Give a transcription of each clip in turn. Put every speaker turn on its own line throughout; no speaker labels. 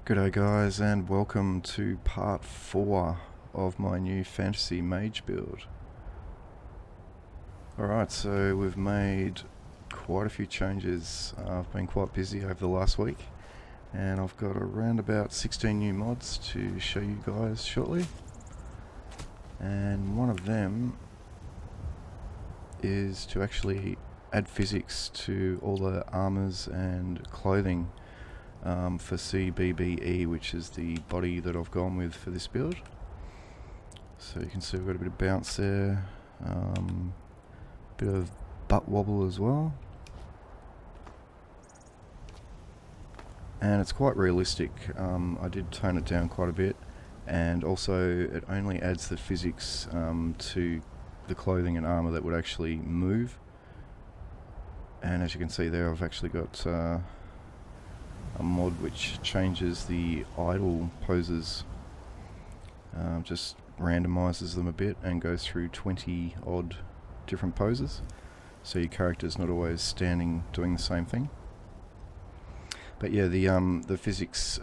G'day guys, and welcome to part 4 of my new Fantasy Mage build. Alright, so we've made quite a few changes. I've been quite busy over the last week, and I've got around about 16 new mods to show you guys shortly. And one of them is to actually add physics to all the armours and clothing for CBBE, which is the body that I've gone with for this build. So you can see we've got a bit of bounce there, bit of butt wobble as well, and it's quite realistic. I did tone it down quite a bit, and also it only adds the physics to the clothing and armour that would actually move. And as you can see there, I've actually got a mod which changes the idle poses, just randomizes them a bit and goes through 20 odd different poses, so your character's not always standing doing the same thing. But yeah, the physics,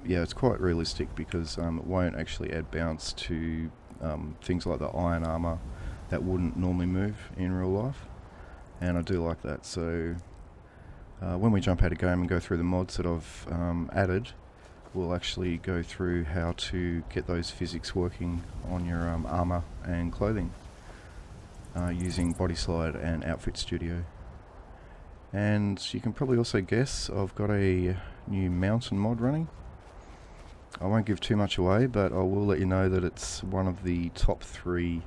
yeah, it's quite realistic because it won't actually add bounce to things like the iron armor that wouldn't normally move in real life, and I do like that. So when we jump out of game and go through the mods that I've added, we'll actually go through how to get those physics working on your armor and clothing using Bodyslide and Outfit Studio. And you can probably also guess I've got a new mountain mod running. I won't give too much away, but I will let you know that it's one of the top 3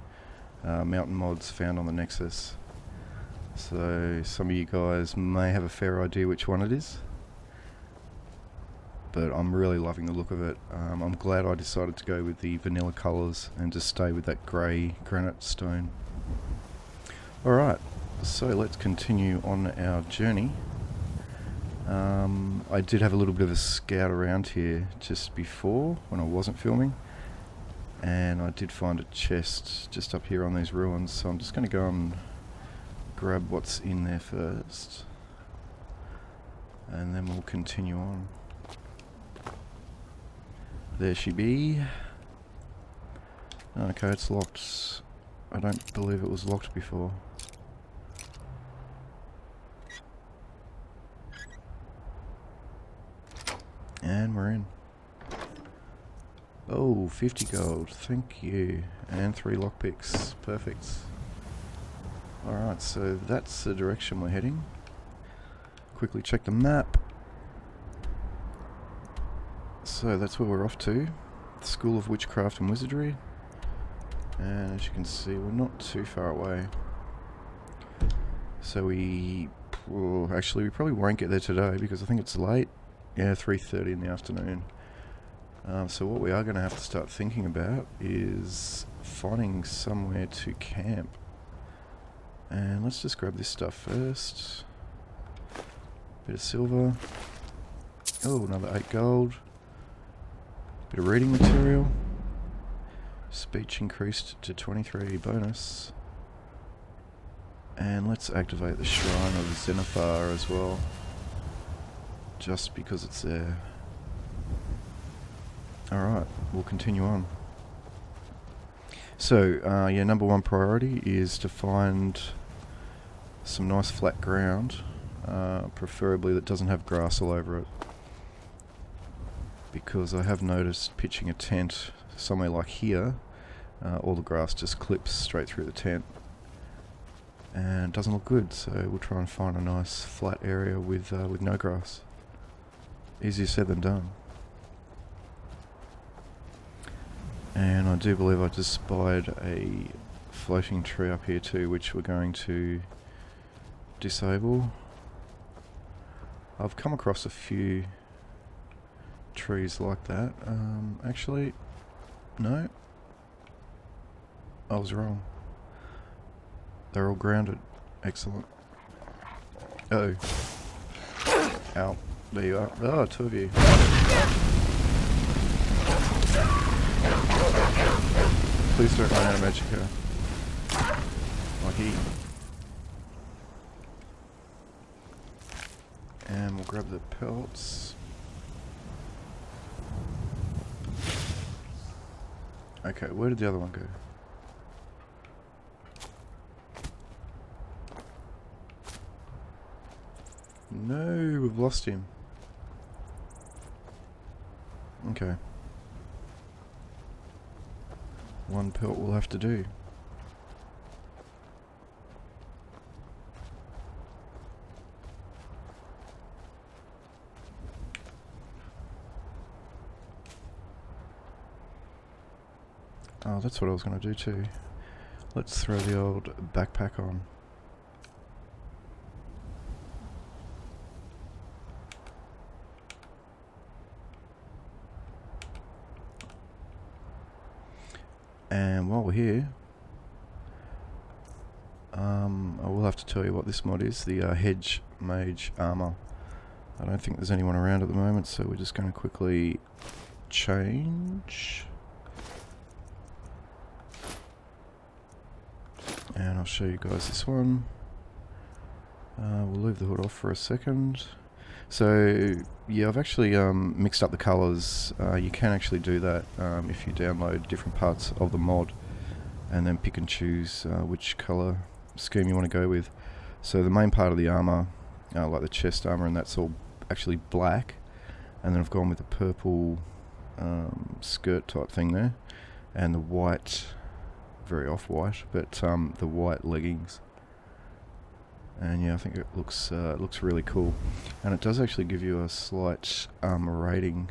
mountain mods found on the Nexus. So some of you guys may have a fair idea which one it is, but I'm really loving the look of it. I'm glad I decided to go with the vanilla colours and just stay with that grey granite stone. Alright, so let's continue on our journey. I did have a little bit of a scout around here just before when I wasn't filming, and I did find a chest just up here on these ruins, so I'm just going to go and grab what's in there first, and then we'll continue on. There she be. Okay, it's locked. I don't believe it was locked before. And we're in. Oh, 50 gold, thank you. And 3 lockpicks, perfect. Alright, so that's the direction we're heading. Quickly check the map. So that's where we're off to. The School of Witchcraft and Wizardry. And as you can see, we're not too far away. So actually we probably won't get there today because I think it's late. Yeah, 3:30 in the afternoon. So what we are going to have to start thinking about is finding somewhere to camp. And let's just grab this stuff first. Bit of silver. Oh, another 8 gold. Bit of reading material. Speech increased to 23 bonus. And let's activate the Shrine of Zenithar as well, just because it's there. Alright, we'll continue on. So, yeah, number 1 priority is to find some nice flat ground, preferably that doesn't have grass all over it, because I have noticed pitching a tent somewhere like here, all the grass just clips straight through the tent and it doesn't look good. So we'll try and find a nice flat area with no grass. Easier said than done. And I do believe I just spied a floating tree up here too, which we're going to disable. I've come across a few trees like that. Actually, no. I was wrong. They're all grounded. Excellent. Oh. Ow. There you are. Oh, 2 of you. Please don't run out of magicka. Lucky. And we'll grab the pelts. Okay, where did the other one go? No, we've lost him. Okay. One pelt will have to do. Oh, that's what I was going to do too. Let's throw the old backpack on. And while we're here, I will have to tell you what this mod is, the Hedge Mage Armour. I don't think there's anyone around at the moment, so we're just going to quickly change. And I'll show you guys this one. We'll leave the hood off for a second. So yeah, I've actually mixed up the colours. You can actually do that if you download different parts of the mod and then pick and choose which colour scheme you want to go with. So the main part of the armour, like the chest armour, and that's all actually black, and then I've gone with the purple skirt type thing there, and the white, very off-white, but the white leggings. And yeah, I think it looks really cool, and it does actually give you a slight armor rating,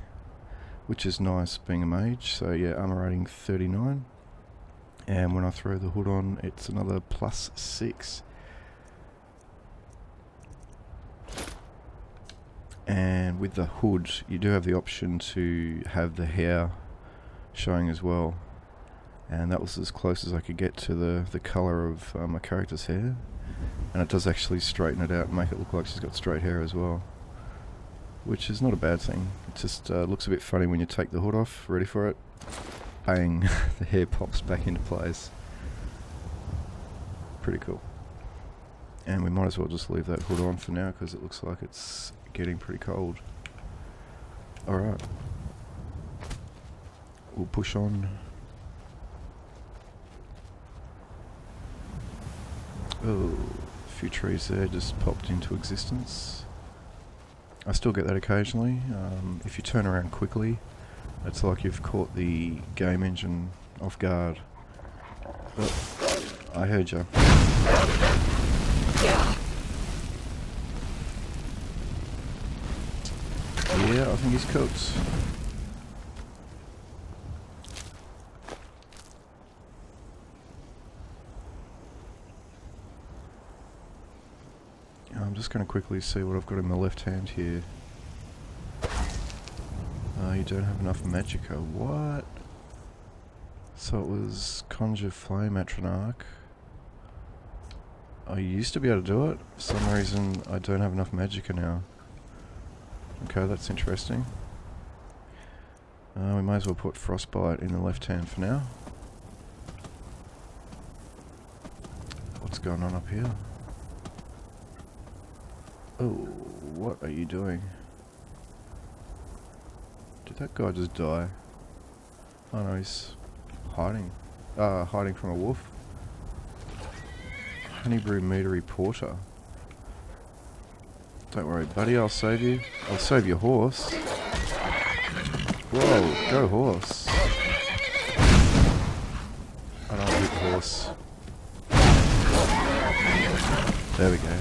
which is nice being a mage. So yeah, armor rating 39, and when I throw the hood on, it's another +6. And with the hood, you do have the option to have the hair showing as well, and that was as close as I could get to the colour of my character's hair. And it does actually straighten it out and make it look like she's got straight hair as well, which is not a bad thing. It just looks a bit funny when you take the hood off. Ready for it? Bang! The hair pops back into place. Pretty cool. And we might as well just leave that hood on for now because it looks like it's getting pretty cold. Alright. We'll push on. Oh, a few trees there just popped into existence. I still get that occasionally. If you turn around quickly, it's like you've caught the game engine off guard. Oh, I heard you. Yeah, I think he's cooked. I'm just going to quickly see what I've got in my left hand here. You don't have enough magicka. What? So it was Conjure Flame Atronach. I used to be able to do it. For some reason I don't have enough magicka now. Okay, that's interesting. We may as well put Frostbite in the left hand for now. What's going on up here? Oh, what are you doing? Did that guy just die? Oh no, he's hiding. Hiding from a wolf. Honeybrew Meadery Porter. Don't worry, buddy, I'll save you. I'll save your horse. Whoa, go horse. I don't hit the horse. There we go.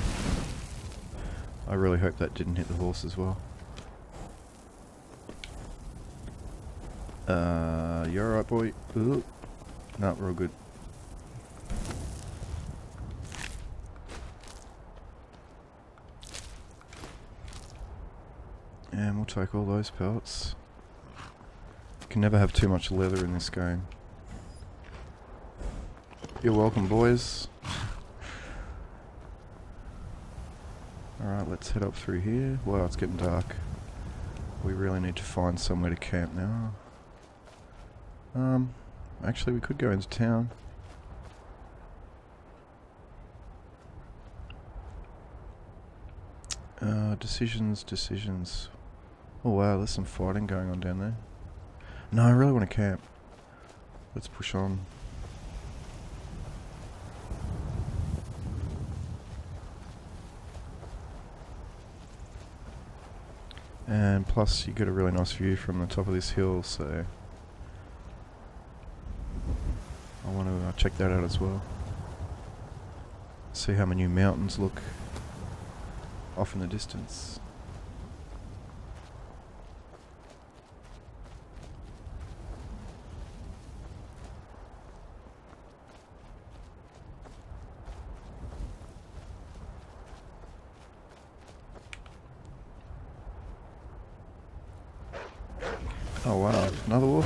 I really hope that didn't hit the horse as well. You're alright, boy. Ooh. No, we're all good. And we'll take all those pelts. You can never have too much leather in this game. You're welcome, boys. Alright, let's head up through here. Wow, it's getting dark. We really need to find somewhere to camp now. Actually we could go into town. Decisions. Oh wow, there's some fighting going on down there. No, I really want to camp. let's push on. And plus you get a really nice view from the top of this hill, so I want to check that out as well. See how my new mountains look off in the distance. Oh wow, another wolf.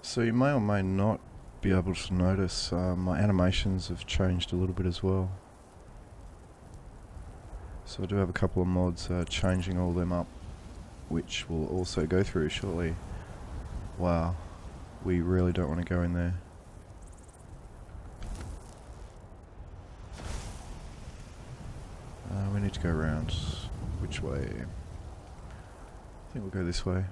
So you may or may not be able to notice my animations have changed a little bit as well. So I do have a couple of mods changing all them up, which we'll also go through shortly. Wow, we really don't want to go in there. We need to go around. Which way? I think we'll go this way.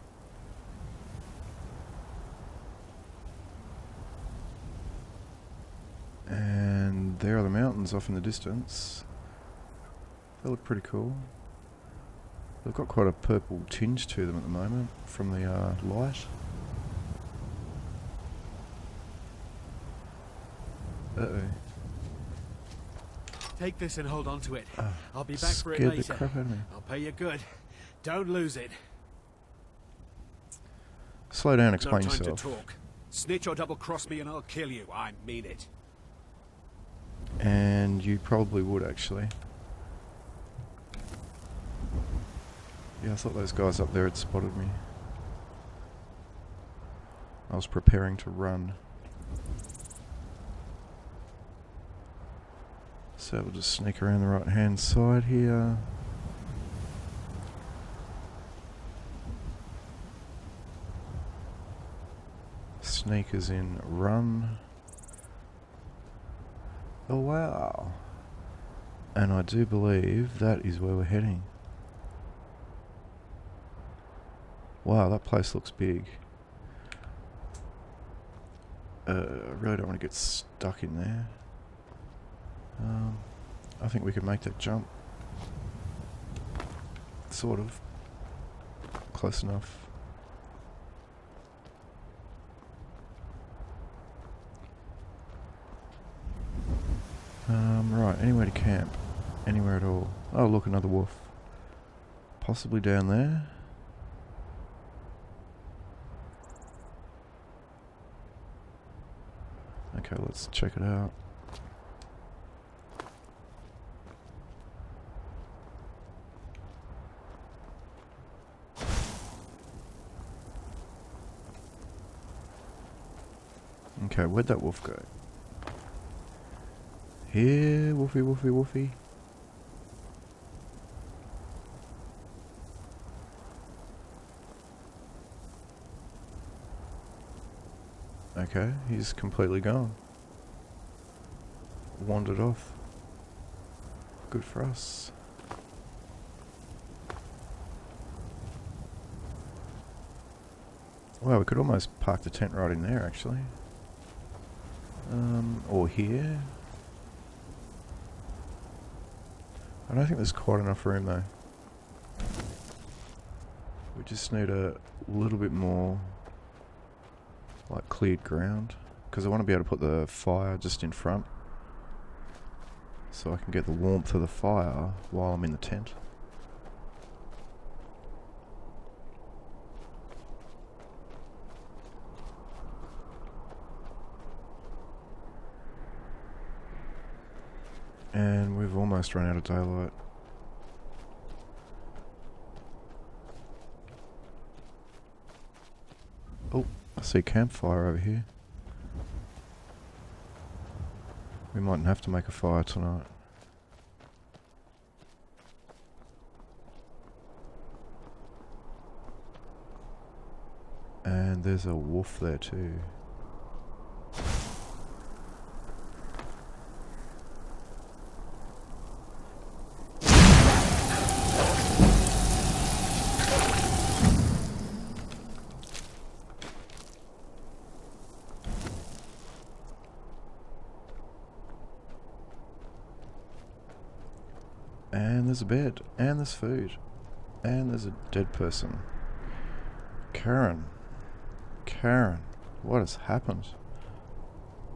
And there are the mountains off in the distance. They look pretty cool. They've got quite a purple tinge to them at the moment from the light. Uh-oh.
Take this and hold on to it. I'll be back for it
Scared the
later.
crap out of me.
I'll pay you good. Don't lose it.
Slow down,
No
explain
time
yourself.
to talk. Snitch or double cross me and I'll kill you. I mean it.
And you probably would actually. Yeah, I thought those guys up there had spotted me. I was preparing to run. So we'll just sneak around the right hand side here. Sneak as in run. Oh wow. And I do believe that is where we're heading. Wow, that place looks big. I really don't want to get stuck in there. I think we could make that jump. Sort of. Close enough. Right, anywhere to camp. Anywhere at all. Oh look, another wolf. Possibly down there. Okay, let's check it out. Okay, where'd that wolf go? Here, woofy, woofy, woofy. Okay, he's completely gone. Wandered off. Good for us. Wow, we could almost park the tent right in there actually. Or here. I don't think there's quite enough room though. We just need a little bit more like cleared ground, because I want to be able to put the fire just in front so I can get the warmth of the fire while I'm in the tent. And we've almost run out of daylight. Oh, I see a campfire over here. We mightn't have to make a fire tonight. And there's a wolf there too. And there's a bed. And there's food. And there's a dead person. Karen. Karen. What has happened?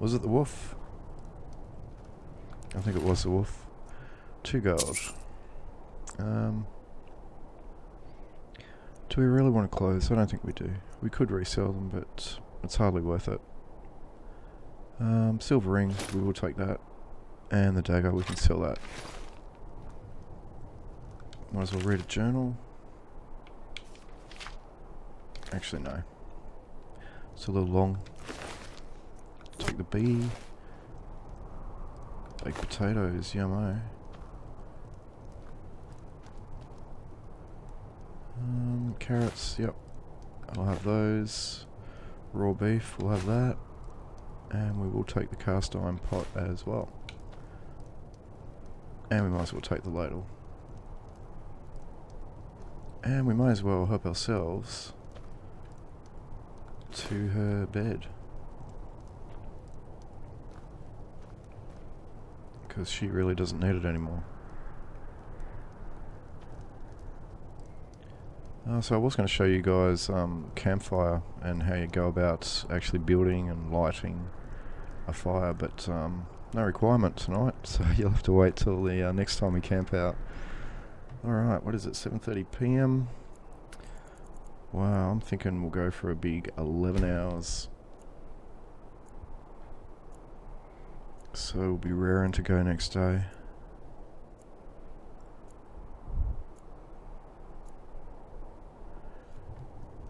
Was it the wolf? I think it was the wolf. 2 gold. Do we really want to close? I don't think we do. We could resell them, but it's hardly worth it. Silver ring, we will take that. And the dagger, we can sell that. Might as well read a journal. Actually, no. It's a little long. Take the bee. Baked potatoes, yummo. Carrots, yep. I'll have those. Raw beef, we'll have that. And we will take the cast iron pot as well. And we might as well take the ladle. And we might as well help ourselves to her bed. Because she really doesn't need it anymore. So I was going to show you guys campfire and how you go about actually building and lighting a fire, but no requirement tonight, so you'll have to wait till the next time we camp out. Alright, what is it, 7:30 PM? Wow, I'm thinking we'll go for a big 11 hours. So we'll be raring to go next day.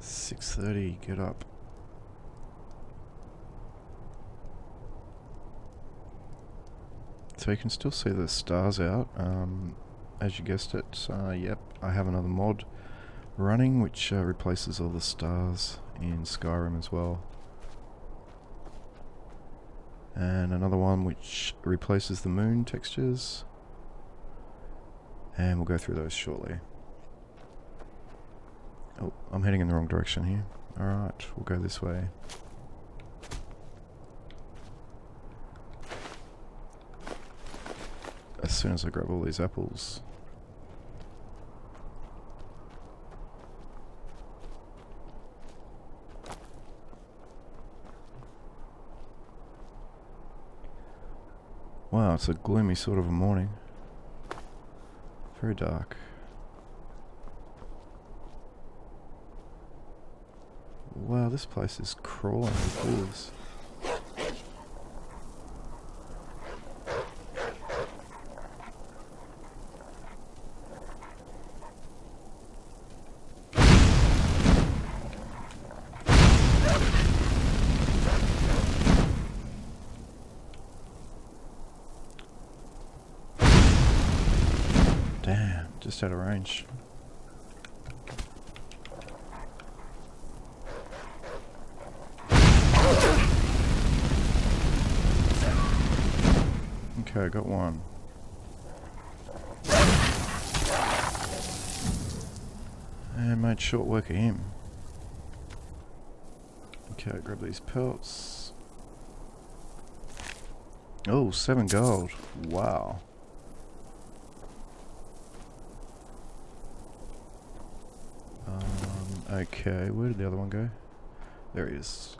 $6:30, get up. So you can still see the stars out. As you guessed it, yep, I have another mod running which replaces all the stars in Skyrim as well. And another one which replaces the moon textures. And we'll go through those shortly. Oh, I'm heading in the wrong direction here. Alright, we'll go this way. As soon as I grab all these apples. Wow, it's a gloomy sort of a morning. Very dark. Wow, this place is crawling with wolves. Damn, just out of range. Okay, I got one. And made short work of him. Okay, grab these pelts. Oh, 7 gold. Wow. Okay, where did the other one go? There he is.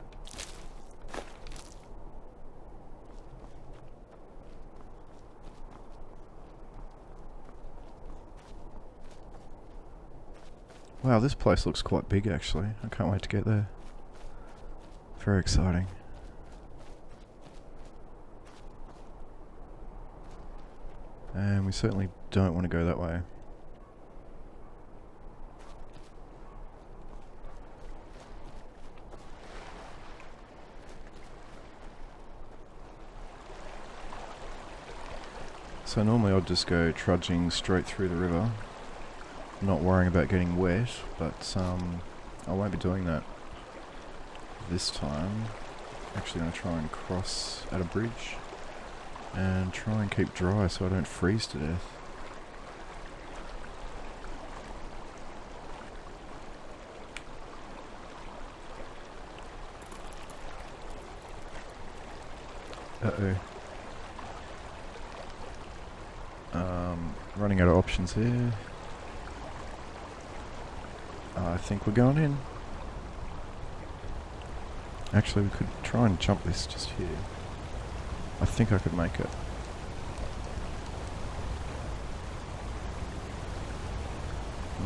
Wow, this place looks quite big actually. I can't wait to get there. Very exciting. And we certainly don't want to go that way. So normally I'd just go trudging straight through the river, not worrying about getting wet, but I won't be doing that this time. Actually going to try and cross at a bridge and try and keep dry so I don't freeze to death. Uh-oh. Running out of options here. I think we're going in. Actually, we could try and jump this just here. I think I could make it.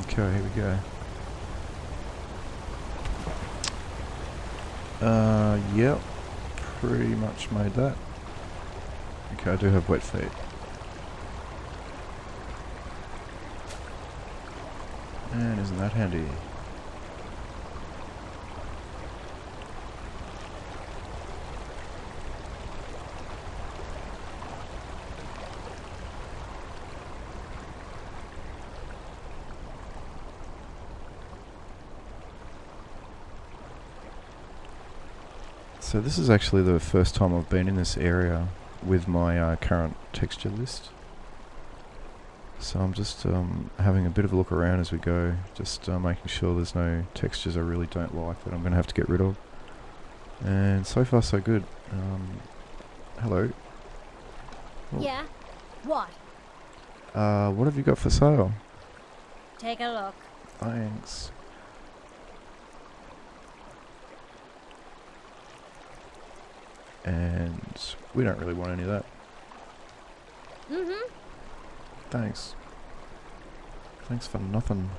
Okay, here we go. Yep. Pretty much made that. Okay, I do have wet feet. And isn't that handy? So this is actually the first time I've been in this area with my current texture list. So I'm just having a bit of a look around as we go, just making sure there's no textures I really don't like that I'm going to have to get rid of. And so far so good. Hello. Oh.
Yeah? What?
What have you got for sale?
Take a look.
Thanks. And we don't really want any of that.
Mm-hmm.
Thanks. Thanks for nothing.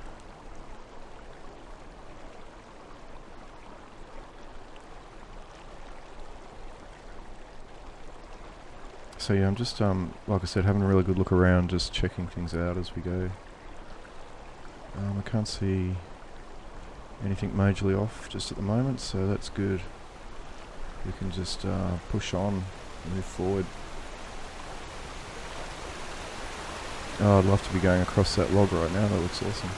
So yeah, I'm just like I said, having a really good look around, just checking things out as we go. I can't see anything majorly off just at the moment, so that's good. We can just push on, move forward. Oh, I'd love to be going across that log right now, that looks awesome.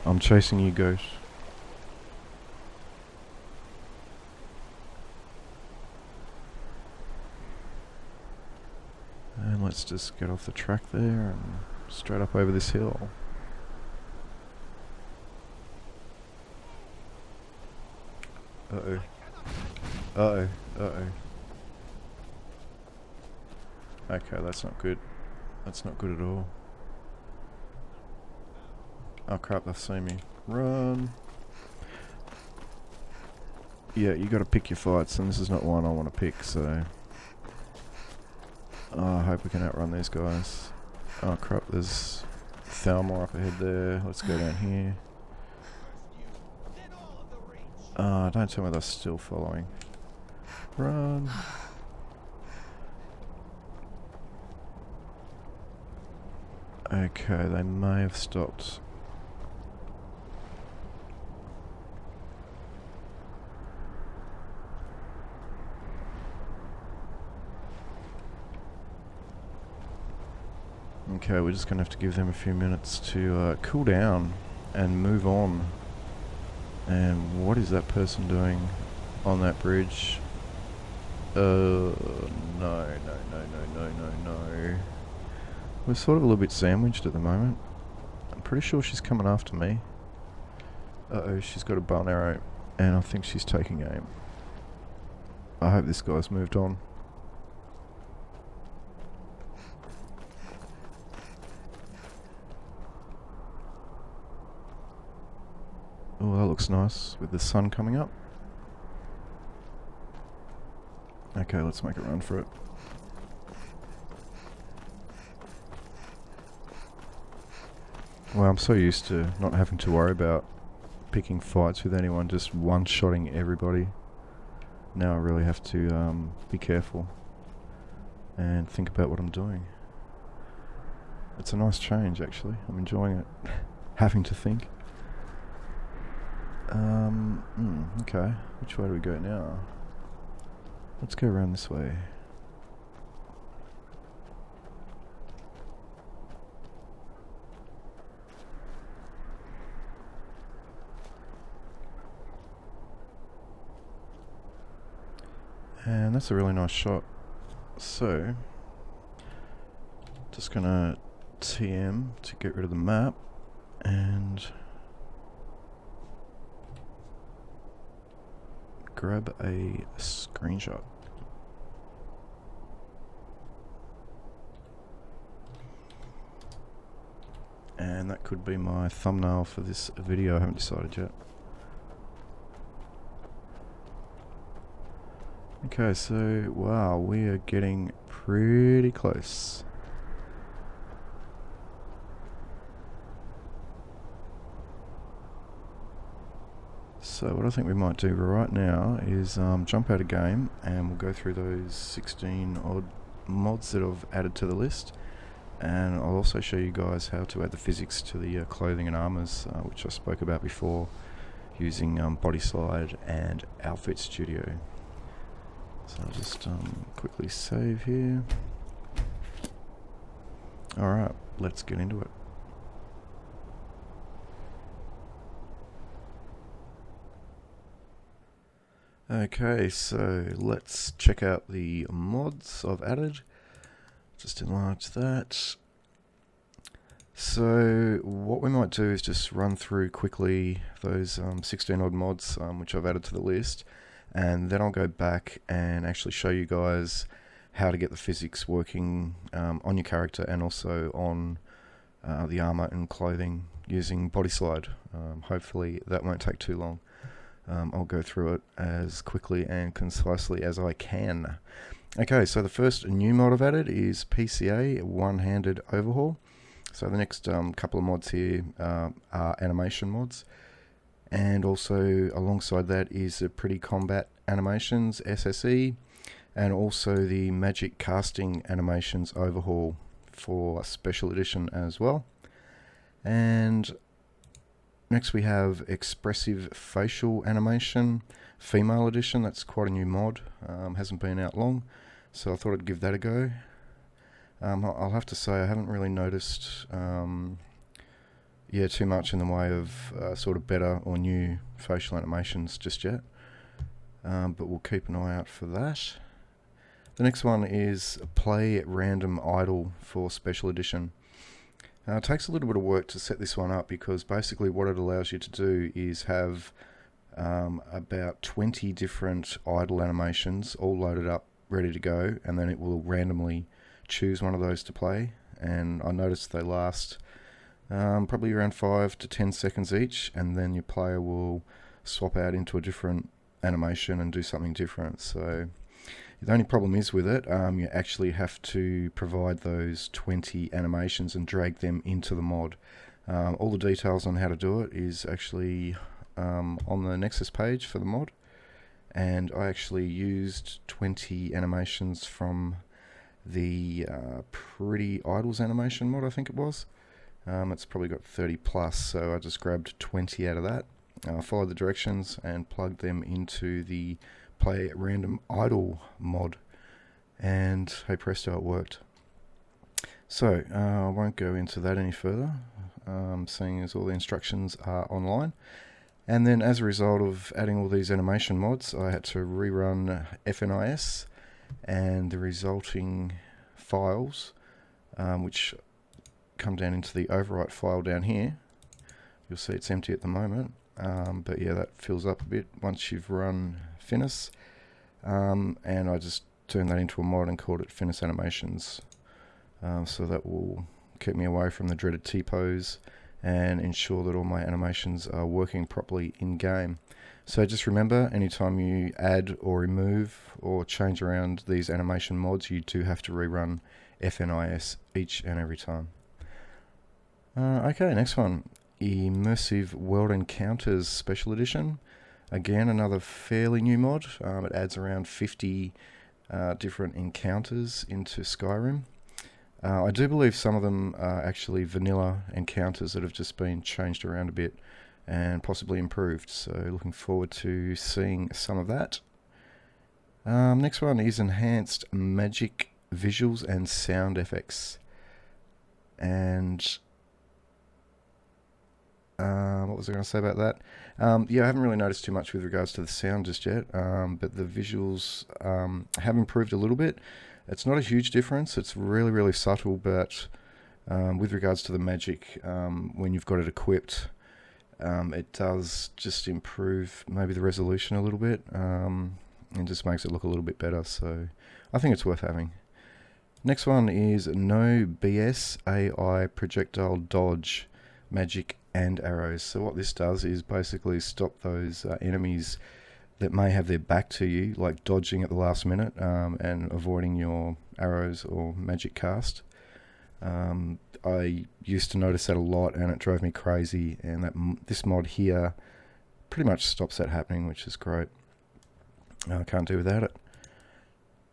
I'm chasing you, ghost. And let's just get off the track there and straight up over this hill. Uh-oh. Uh-oh. Uh-oh. Okay, that's not good. That's not good at all. Oh crap, they've seen me. Run! Yeah, you gotta pick your fights, and this is not one I want to pick, so... Oh, I hope we can outrun these guys. Oh crap, there's Thalmor up ahead there. Let's go down here. Don't tell me they're still following. Run! Okay, they may have stopped. Okay, we're just going to have to give them a few minutes to cool down and move on. And what is that person doing on that bridge? No. We're sort of a little bit sandwiched at the moment. I'm pretty sure she's coming after me. Uh-oh, she's got a bow and arrow, and I think she's taking aim. I hope this guy's moved on. Oh, that looks nice with the sun coming up. Okay, let's make a run for it. Well, I'm so used to not having to worry about picking fights with anyone, just one-shotting everybody. Now I really have to be careful and think about what I'm doing. It's a nice change, actually. I'm enjoying it. Having to think. Okay. Which way do we go now? Let's go around this way. And that's a really nice shot. So, just gonna TM to get rid of the map, and grab a screenshot. And that could be my thumbnail for this video, I haven't decided yet. Okay, so wow, we are getting pretty close. So what I think we might do right now is jump out of game and we'll go through those 16 odd mods that I've added to the list, and I'll also show you guys how to add the physics to the clothing and armors, which I spoke about before, using Bodyslide and Outfit Studio. So I'll just quickly save here. Alright, let's get into it. Okay, so let's check out the mods I've added. Just enlarge that. So what we might do is just run through quickly those 16 odd mods which I've added to the list, and then I'll go back and actually show you guys how to get the physics working on your character and also on the armor and clothing using Bodyslide. Hopefully that won't take too long. I'll go through it as quickly and concisely as I can. Okay, so the first new mod I've added is PCA, One-Handed Overhaul. So the next couple of mods here are animation mods. And also alongside that is the Pretty Combat Animations, SSE, and also the Magic Casting Animations Overhaul for Special Edition as well. And next we have Expressive Facial Animation, Female Edition. That's quite a new mod, hasn't been out long, so I thought I'd give that a go. I'll have to say I haven't really noticed too much in the way of sort of better or new facial animations just yet, but we'll keep an eye out for that. The next one is Play Random Idle for Special Edition. It takes a little bit of work to set this one up, because basically what it allows you to do is have about 20 different idle animations all loaded up, ready to go, and then it will randomly choose one of those to play. And I noticed they last probably around 5 to 10 seconds each, and then your player will swap out into a different animation and do something different. So the only problem is with it, you actually have to provide those 20 animations and drag them into the mod. All the details on how to do it is actually on the Nexus page for the mod, and I actually used 20 animations from the Pretty Idols animation mod, I think it was. It's probably got 30 plus, so I just grabbed 20 out of that, followed the directions and plugged them into the Play Random Idle mod, and hey presto, it worked. So I won't go into that any further, seeing as all the instructions are online. And then as a result of adding all these animation mods, I had to rerun FNIS, and the resulting files, which come down into the overwrite file down here. You'll see it's empty at the moment, but yeah, that fills up a bit once you've run Finis, and I just turned that into a mod and called it Finis Animations. So that will keep me away from the dreaded T-pose and ensure that all my animations are working properly in game. So just remember, anytime you add or remove or change around these animation mods, you do have to rerun FNIS each and every time. Okay, next one, Immersive World Encounters Special Edition. Again, another fairly new mod. It adds around 50 different encounters into Skyrim. I do believe some of them are actually vanilla encounters that have just been changed around a bit and possibly improved, so looking forward to seeing some of that. Next one is Enhanced Magic Visuals and Sound Effects. And what was I going to say about that? Yeah, I haven't really noticed too much with regards to the sound just yet, but the visuals have improved a little bit. It's not a huge difference, it's really, really subtle, but with regards to the magic, when you've got it equipped, It does just improve maybe the resolution a little bit, and just makes it look a little bit better, so I think it's worth having. Next one is No BS AI Projectile Dodge, Magic and Arrows. So what this does is basically stop those enemies that may have their back to you, like dodging at the last minute and avoiding your arrows or magic cast. I used to notice that a lot, and it drove me crazy, and this mod here pretty much stops that happening, which is great. I can't do without it.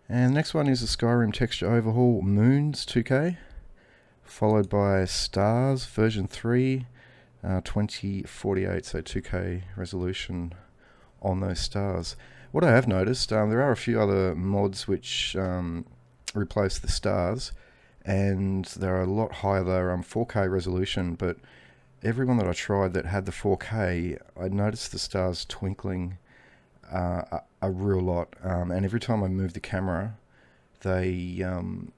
And the next one is the Skyrim Texture Overhaul Moons 2K, followed by Stars version 3, 2048, so 2K resolution on those stars. What I have noticed, there are a few other mods which replace the stars, and they're a lot higher. They're 4K resolution, but everyone that I tried that had the 4K, I noticed the stars twinkling a real lot, and every time I moved the camera, they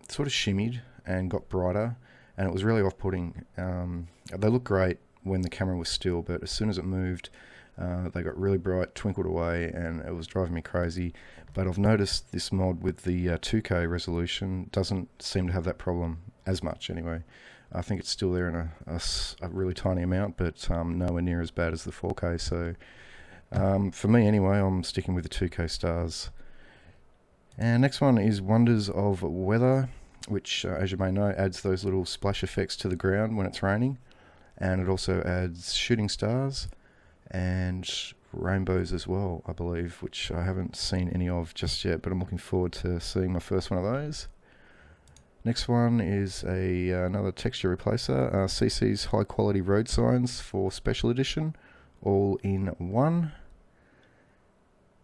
sort of shimmied and got brighter, and it was really off-putting. They look great when the camera was still, but as soon as it moved, they got really bright, twinkled away, and it was driving me crazy. But I've noticed this mod with the 2K resolution doesn't seem to have that problem as much anyway. I think it's still there in a really tiny amount, but nowhere near as bad as the 4K. So for me anyway, I'm sticking with the 2K stars. And next one is Wonders of Weather, which as you may know adds those little splash effects to the ground when it's raining, and it also adds shooting stars and rainbows as well, I believe, which I haven't seen any of just yet, but I'm looking forward to seeing my first one of those. Next one is another texture replacer, CC's High Quality Road Signs for Special Edition, all in one.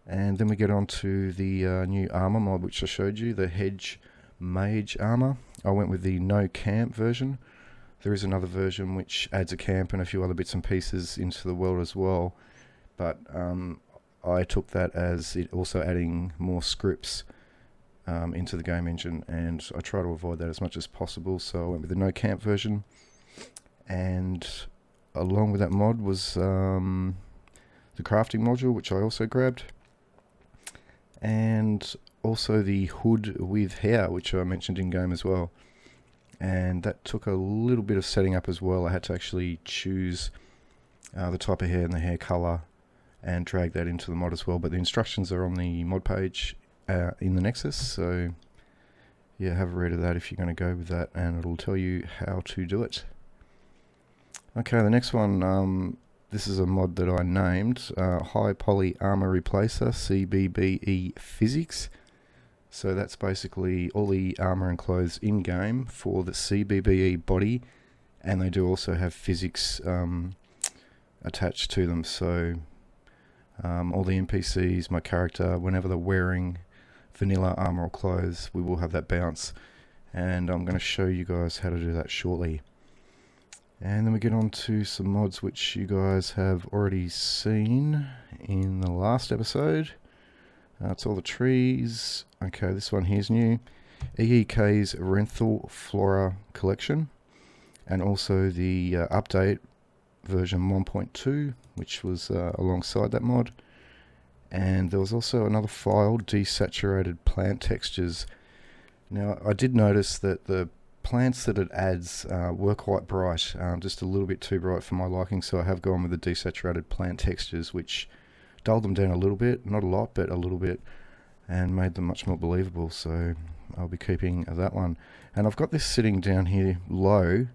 And then we get on to the new armor mod, which I showed you, the Hedge Mage armor. I went with the no camp version. There is another version which adds a camp and a few other bits and pieces into the world as well, but I took that as it also adding more scripts into the game engine, and I try to avoid that as much as possible, so I went with the no camp version. And along with that mod was the crafting module, which I also grabbed, and also the hood with hair, which I mentioned in game as well. And that took a little bit of setting up as well. I had to actually choose the type of hair and the hair color and drag that into the mod as well, but the instructions are on the mod page in the Nexus, so yeah, have a read of that if you're going to go with that, and it'll tell you how to do it. Okay, the next one, this is a mod that I named High Poly Armor Replacer CBBE Physics. So that's basically all the armor and clothes in game for the CBBE body, and they do also have physics attached to them. So all the NPCs, my character, whenever they're wearing vanilla armor or clothes, we will have that bounce, and I'm going to show you guys how to do that shortly. And then we get on to some mods which you guys have already seen in the last episode. It's all the trees. Okay, this one here's new. EEK's Renthal Flora Collection, and also the update version 1.2, which was alongside that mod. And there was also another file, Desaturated Plant Textures. Now, I did notice that the plants that it adds were quite bright, just a little bit too bright for my liking, so I have gone with the Desaturated Plant Textures, which dulled them down a little bit, not a lot, but a little bit, and made them much more believable, so I'll be keeping that one. And I've got this sitting down here low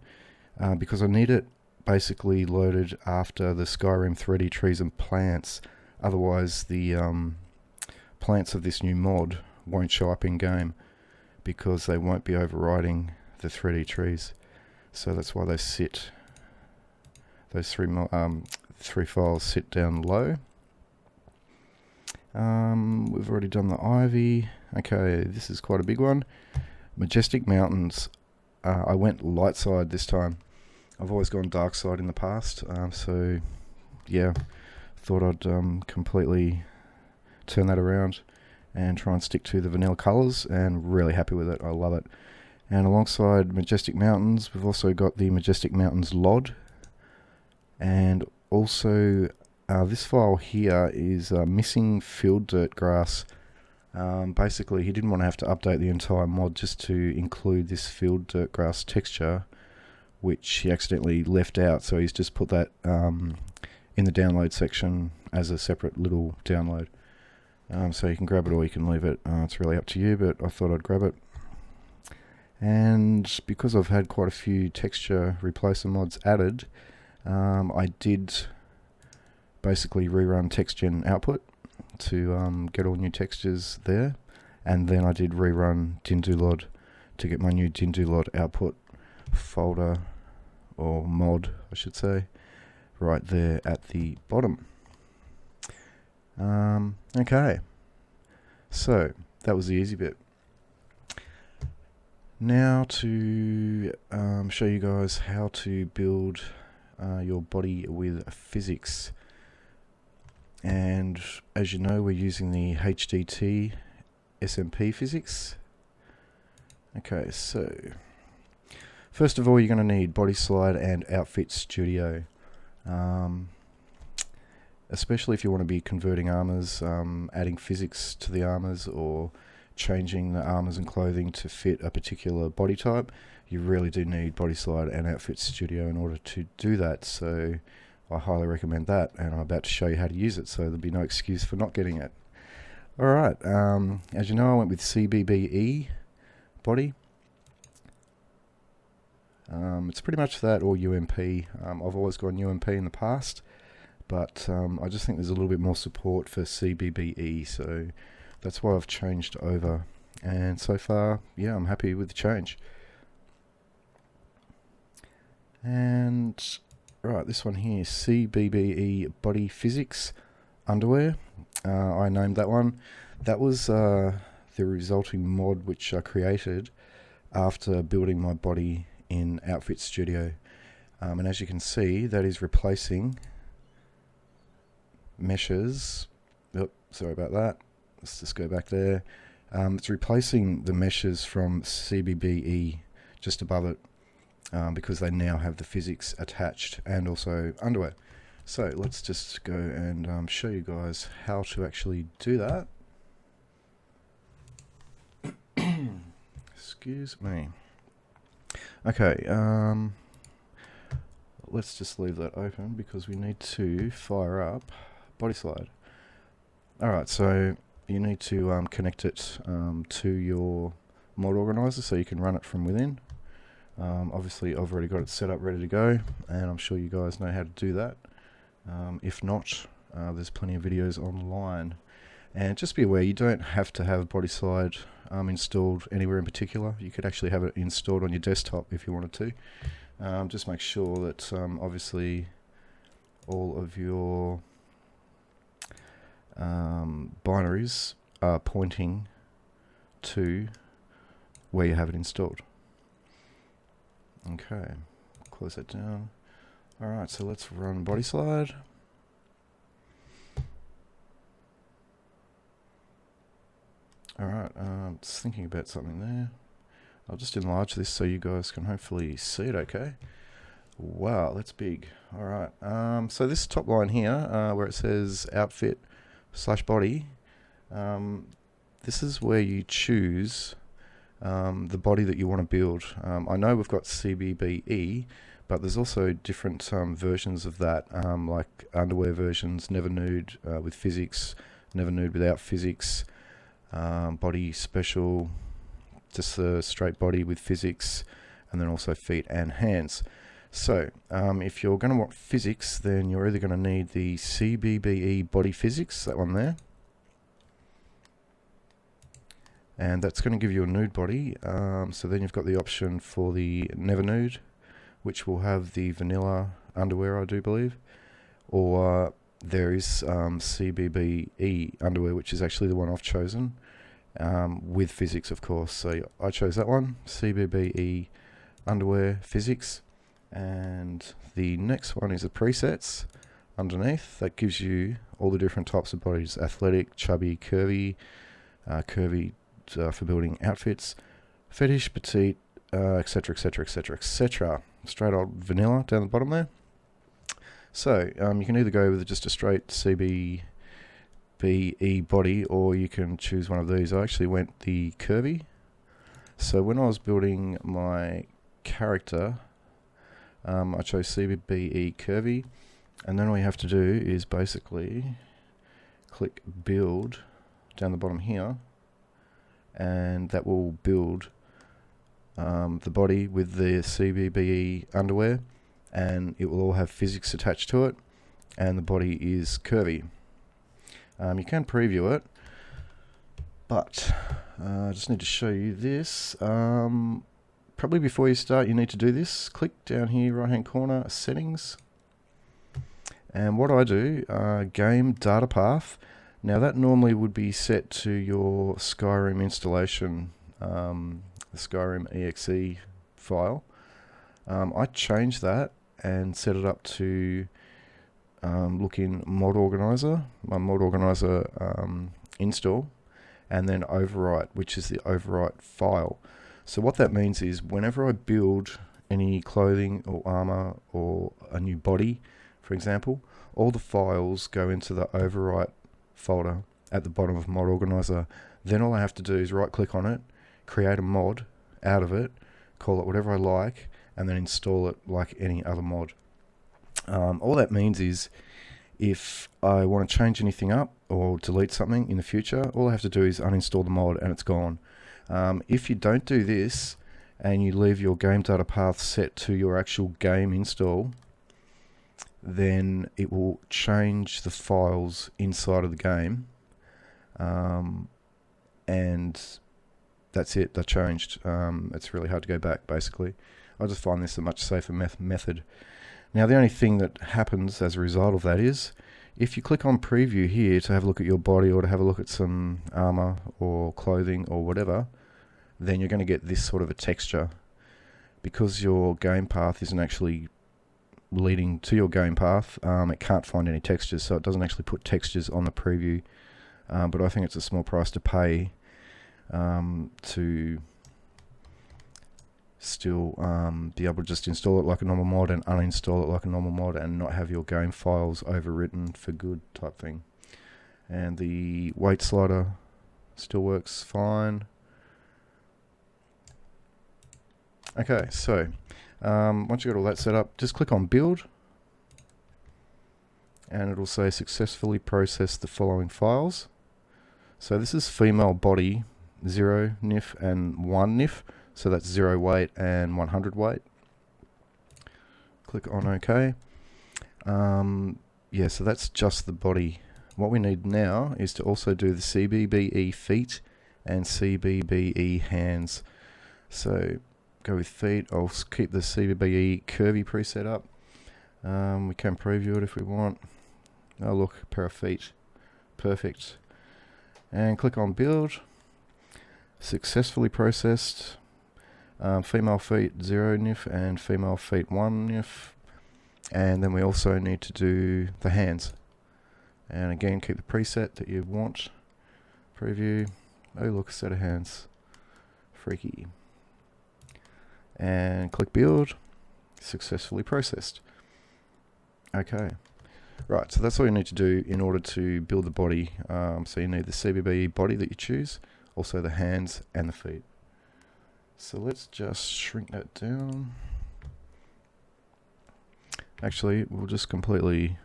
because I need it basically loaded after the Skyrim 3D trees and plants, otherwise the plants of this new mod won't show up in game because they won't be overriding the 3D trees. So that's why they sit, those three files sit down low. We've already done the ivy. Okay, this is quite a big one. Majestic Mountains. I went light side this time. I've always gone dark side in the past, so yeah, thought I'd completely turn that around and try and stick to the vanilla colours, and really happy with it. I love it. And alongside Majestic Mountains, we've also got the Majestic Mountains LOD, and also, this file here is missing field dirt grass. Basically, he didn't want to have to update the entire mod just to include this field dirt grass texture, which he accidentally left out, so he's just put that in the download section as a separate little download. So you can grab it or you can leave it, it's really up to you, but I thought I'd grab it. And because I've had quite a few texture replacer mods added, I did basically rerun TextGen output to get all new textures there, and then I did rerun Dindulod to get my new Dindulod output folder, or mod I should say, right there at the bottom. Okay, so that was the easy bit. Now to show you guys how to build your body with physics. And as you know, we're using the HDT SMP PHYSICS. Okay, so first of all, you're going to need Bodyslide and Outfit Studio. Especially if you want to be converting armors, adding physics to the armors, or changing the armors and clothing to fit a particular body type, you really do need Bodyslide and Outfit Studio in order to do that. So I highly recommend that, and I'm about to show you how to use it, so there'll be no excuse for not getting it. Alright, as you know, I went with CBBE body. It's pretty much that, or UMP. I've always gone UMP in the past, but I just think there's a little bit more support for CBBE, so that's why I've changed over. And so far, yeah, I'm happy with the change. And right, this one here, CBBE Body Physics Underwear. I named that one. That was the resulting mod which I created after building my body in Outfit Studio. And as you can see, that is replacing meshes. Oh, sorry about that. Let's just go back there. It's replacing the meshes from CBBE just above it, because they now have the physics attached, and also underwear. So let's just go and show you guys how to actually do that. Excuse me. Okay, let's just leave that open because we need to fire up Bodyslide. Alright, so you need to connect it to your mod organizer so you can run it from within. Obviously I've already got it set up ready to go, and I'm sure you guys know how to do that. If not, there's plenty of videos online. And just be aware, you don't have to have Bodyslide installed anywhere in particular. You could actually have it installed on your desktop if you wanted to. Just make sure that obviously all of your binaries are pointing to where you have it installed. Okay, close that down. Alright, so let's run Bodyslide. Alright, just thinking about something there. I'll just enlarge this so you guys can hopefully see it okay. Wow, that's big. Alright, so this top line here, where it says outfit/body, this is where you choose the body that you want to build. I know we've got CBBE, but there's also different versions of that, like underwear versions, never nude with physics, never nude without physics, body special, just a straight body with physics, and then also feet and hands. So if you're going to want physics, then you're either going to need the CBBE body physics, that one there, and that's going to give you a nude body. So then you've got the option for the never nude, which will have the vanilla underwear, I do believe, or there is CBBE underwear, which is actually the one I've chosen, with physics, of course. So I chose that one, CBBE underwear physics, and the next one is the presets underneath. That gives you all the different types of bodies: athletic, chubby, curvy, curvy for building outfits, fetish, petite, etc, etc, etc, etc. Straight old vanilla down the bottom there. So you can either go with just a straight CBBE body, or you can choose one of these. I actually went the curvy. So when I was building my character, I chose CBBE curvy, and then all you have to do is basically click build down the bottom here, and that will build the body with the CBBE underwear, and it will all have physics attached to it, and the body is curvy. You can preview it, but I just need to show you this. Probably before you start, you need to do this. Click down here, right hand corner, settings, and what I do, game data path. Now that normally would be set to your Skyrim installation, the Skyrim exe file. I changed that and set it up to look in mod organizer, my mod organizer install, and then overwrite, which is the overwrite file. So what that means is whenever I build any clothing or armor or a new body, for example, all the files go into the overwrite folder at the bottom of mod organizer. Then all I have to do is right click on it, create a mod out of it, call it whatever I like, and then install it like any other mod. All that means is if I want to change anything up or delete something in the future, all I have to do is uninstall the mod and it's gone. If you don't do this and you leave your game data path set to your actual game install, then it will change the files inside of the game, and that's it, they're changed. It's really hard to go back, basically. I just find this a much safer method. Now the only thing that happens as a result of that is, if you click on preview here to have a look at your body or to have a look at some armor or clothing or whatever, then you're going to get this sort of a texture. Because your game path isn't actually leading to your game path, it can't find any textures, so it doesn't actually put textures on the preview. But I think it's a small price to pay to still be able to just install it like a normal mod and uninstall it like a normal mod and not have your game files overwritten for good type thing. And the weight slider still works fine. Okay, so once you've got all that set up, just click on build, and it'll say successfully process the following files. So this is female body 0 NIF and 1 NIF, so that's 0 weight and 100 weight. Click on OK. Yeah, so that's just the body. What we need now is to also do the CBBE feet and CBBE hands. So go with feet. I'll keep the CBBE curvy preset up. We can preview it if we want. Oh look, pair of feet. Perfect. And click on build. Successfully processed. Female feet 0 NIF and female feet 1 NIF. And then we also need to do the hands. And again, keep the preset that you want. Preview. Oh look, a set of hands. Freaky. And click build. Successfully processed. Okay. Right, so that's all you need to do in order to build the body. So you need the CBBE body that you choose, also the hands and the feet. So let's just shrink that down. Actually, we'll just completely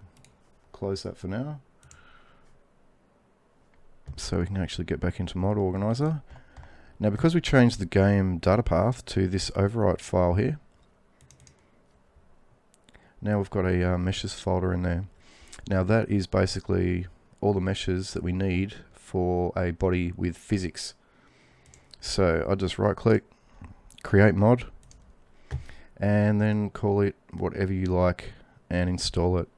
close that for now, so we can actually get back into mod organizer. Now because we changed the game data path to this overwrite file here, now we've got a meshes folder in there. Now that is basically all the meshes that we need for a body with physics. So I'll just right click, create mod, and then call it whatever you like and install it.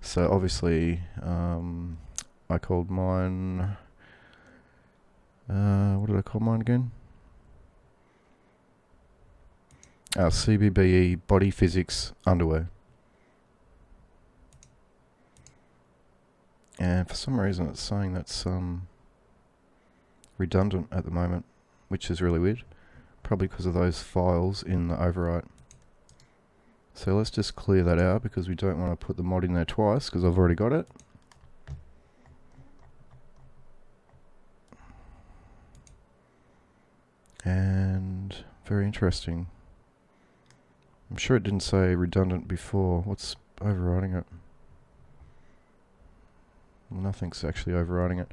So obviously I called mine, what did I call mine again? CBBE body physics underwear. And for some reason it's saying that's redundant at the moment, which is really weird. Probably because of those files in the overwrite. So let's just clear that out because we don't want to put the mod in there twice because I've already got it. And very interesting. I'm sure it didn't say redundant before. What's overriding it? Nothing's actually overriding it.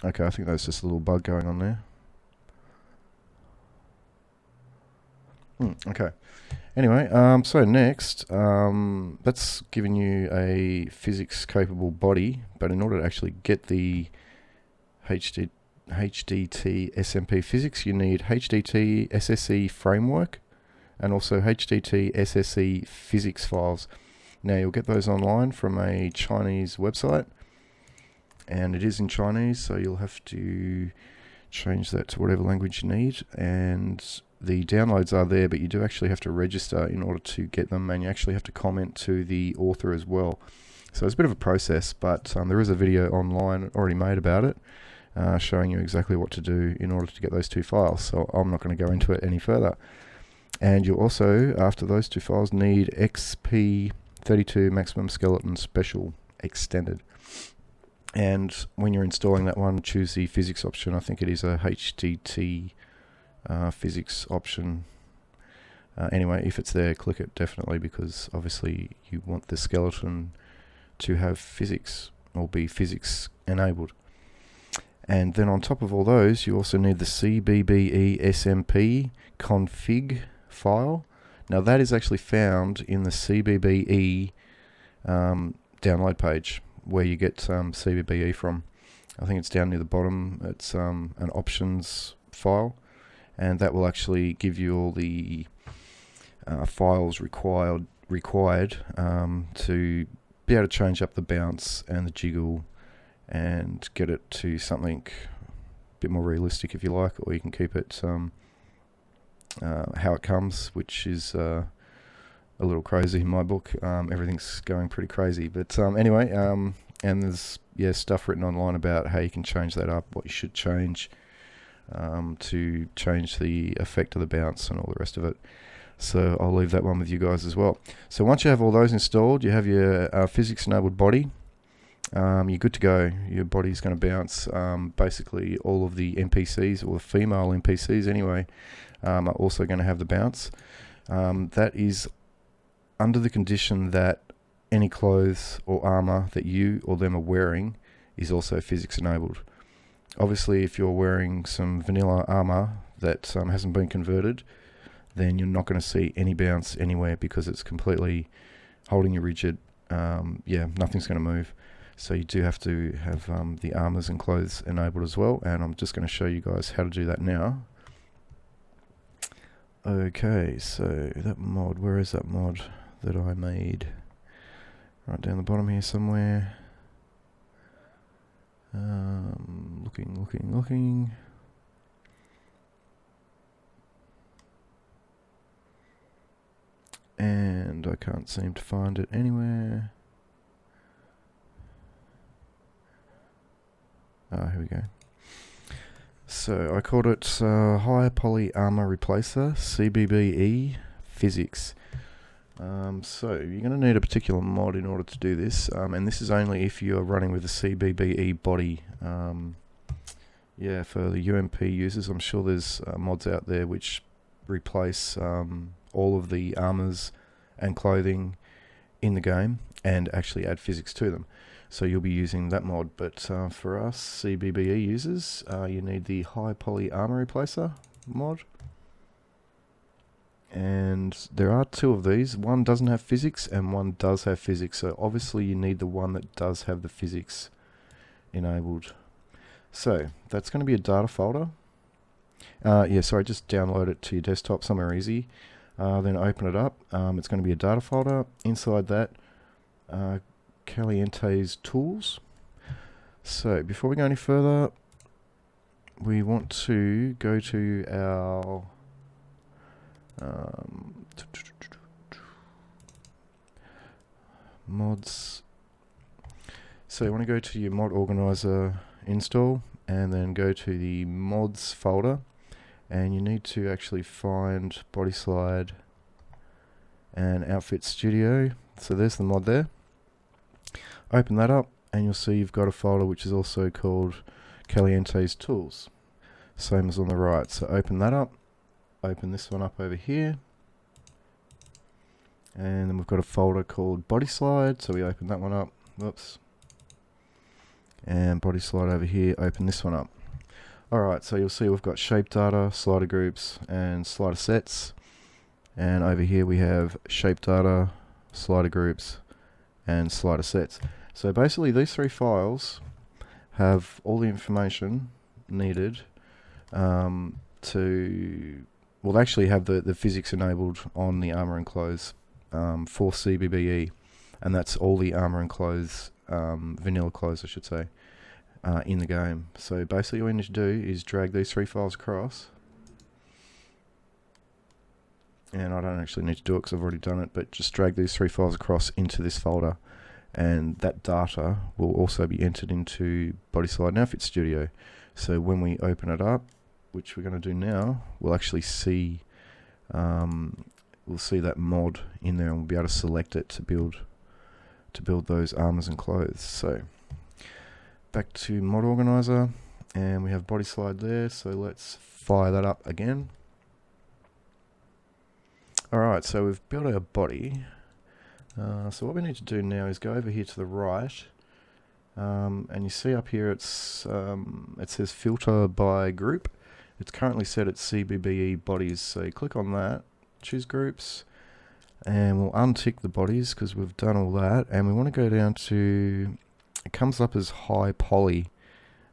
Okay, I think that's just a little bug going on there. Okay. Anyway, so next, that's giving you a physics capable body, but in order to actually get the HDT SMP physics, you need HDT SSE framework and also HDT SSE physics files. Now you'll get those online from a Chinese website, and it is in Chinese, so you'll have to change that to whatever language you need, and the downloads are there, but you do actually have to register in order to get them, and you actually have to comment to the author as well. So it's a bit of a process, but there is a video online already made about it, showing you exactly what to do in order to get those two files, so I'm not going to go into it any further. And you'll also, after those two files, need XP32 Maximum Skeleton Special Extended. And when you're installing that one, choose the physics option. I think it is a HDT physics option. Anyway, if it's there, click it definitely, because obviously you want the skeleton to have physics or be physics enabled. And then on top of all those, you also need the CBBE SMP config file. Now that is actually found in the CBBE download page where you get CBBE from. I think it's down near the bottom. It's an options file, and that will actually give you all the files required to be able to change up the bounce and the jiggle and get it to something a bit more realistic if you like, or you can keep it how it comes, which is a little crazy in my book. Everything's going pretty crazy, but anyway, and there's stuff written online about how you can change that up, what you should change to change the effect of the bounce and all the rest of it. So I'll leave that one with you guys as well. So once you have all those installed, you have your physics enabled body. You're good to go. Your body's going to bounce. Basically all of the NPCs, or the female NPCs anyway, are also going to have the bounce. That is under the condition that any clothes or armor that you or them are wearing is also physics enabled. Obviously, if you're wearing some vanilla armor that hasn't been converted, then you're not going to see any bounce anywhere because it's completely holding you rigid. Nothing's going to move. So you do have to have the armors and clothes enabled as well, and I'm just going to show you guys how to do that now. Okay, so that mod, where is that mod that I made? Right down the bottom here somewhere. Looking. And I can't seem to find it anywhere. Here we go. So I called it High Poly Armor Replacer, CBBE Physics. So you're going to need a particular mod in order to do this, and this is only if you are running with a CBBE body. For the UMP users, I'm sure there's mods out there which replace all of the armors and clothing in the game and actually add physics to them. So you'll be using that mod, but for us CBBE users, you need the High Poly Armor Replacer mod. And there are two of these. One doesn't have physics and one does have physics, so obviously you need the one that does have the physics enabled. So that's going to be a data folder. Just download it to your desktop somewhere easy. Then open it up. It's going to be a data folder. Inside that, Caliente's tools. So before we go any further, we want to go to our mods. So you want to go to your mod organizer install and then go to the mods folder, and you need to actually find Bodyslide and Outfit Studio. So there's the mod there. Open that up and you'll see you've got a folder which is also called Caliente's Tools. Same as on the right. So open that up. Open this one up over here. And then we've got a folder called Bodyslide. So we open that one up. Whoops. And Bodyslide over here. Open this one up. Alright, so you'll see we've got shape data, slider groups, and slider sets. And over here we have shape data, slider groups, and slider sets. So basically these three files have all the information needed well, they actually have the physics enabled on the Armour and Clothes for CBBE, and that's all the Armour and Clothes, vanilla clothes I should say, in the game. So basically all you need to do is drag these three files across, and I don't actually need to do it because I've already done it, but just drag these three files across into this folder, and that data will also be entered into Bodyslide and Outfit Studio. So when we open it up, which we're going to do now, we'll actually see that mod in there, and we'll be able to select it to build those armors and clothes. So back to mod organizer, and we have Bodyslide there, so let's fire that up again. Alright, so we've built our body. So what we need to do now is go over here to the right, and you see up here it says filter by group. It's currently set at CBBE bodies, so you click on that, choose groups, and we'll untick the bodies because we've done all that, and we want to go down to, it comes up as high poly,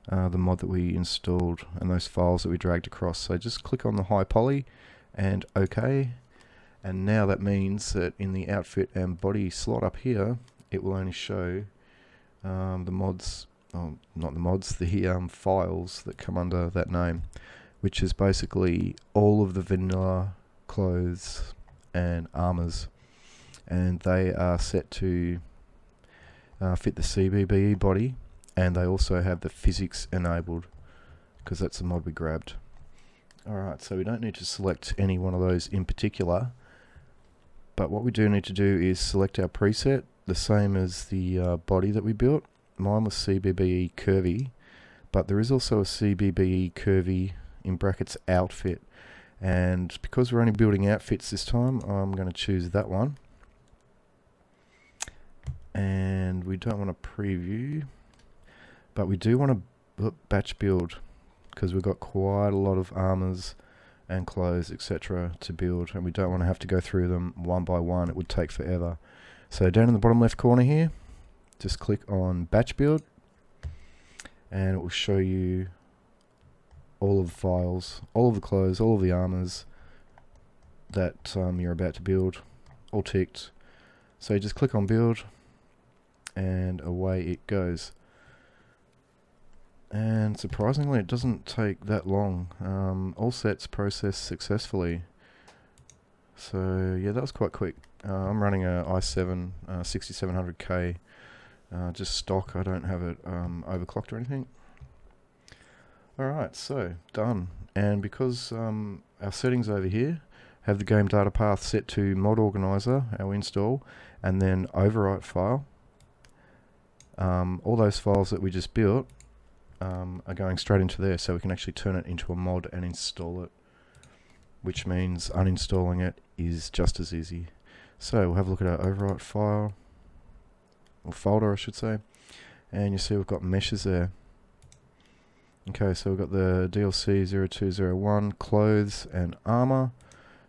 the mod that we installed and those files that we dragged across. So just click on the high poly and OK, and now that means that in the outfit and body slot up here it will only show the mods, oh, not the mods, the files that come under that name, which is basically all of the vanilla clothes and armors, and they are set to fit the CBBE body, and they also have the physics enabled because that's the mod we grabbed. Alright, so we don't need to select any one of those in particular, but what we do need to do is select our preset, the same as the body that we built. Mine was CBBE curvy, but there is also a CBBE curvy in brackets outfit, and because we're only building outfits this time, I'm going to choose that one, and we don't want to preview, but we do want to batch build because we've got quite a lot of armors and clothes etc. to build, and we don't want to have to go through them one by one. It would take forever. So down in the bottom left corner here, just click on batch build, and it will show you all of the files, all of the clothes, all of the armors that you're about to build, all ticked. So you just click on build, and away it goes. And surprisingly, it doesn't take that long. All sets processed successfully. So yeah, that was quite quick. I'm running a i7 6700K, just stock. I don't have it overclocked or anything. Alright, so done. And because our settings over here have the game data path set to mod organizer, our install, and then overwrite file, all those files that we just built are going straight into there, so we can actually turn it into a mod and install it, which means uninstalling it is just as easy. So we'll have a look at our overwrite file, or folder I should say, and you see we've got meshes there. Okay, so we've got the DLC 0201 clothes and armor.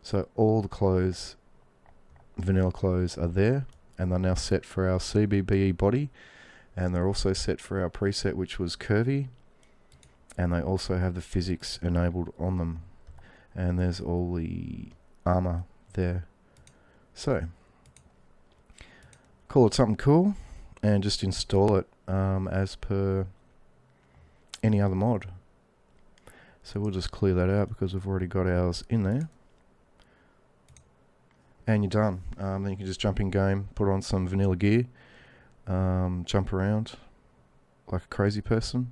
So all the clothes, vanilla clothes, are there, and they're now set for our CBBE body, and they're also set for our preset which was curvy, and they also have the physics enabled on them, and there's all the armor there. So call it something cool and just install it as per any other mod. So we'll just clear that out because we've already got ours in there, and you're done. Then you can just jump in game, put on some vanilla gear, jump around like a crazy person,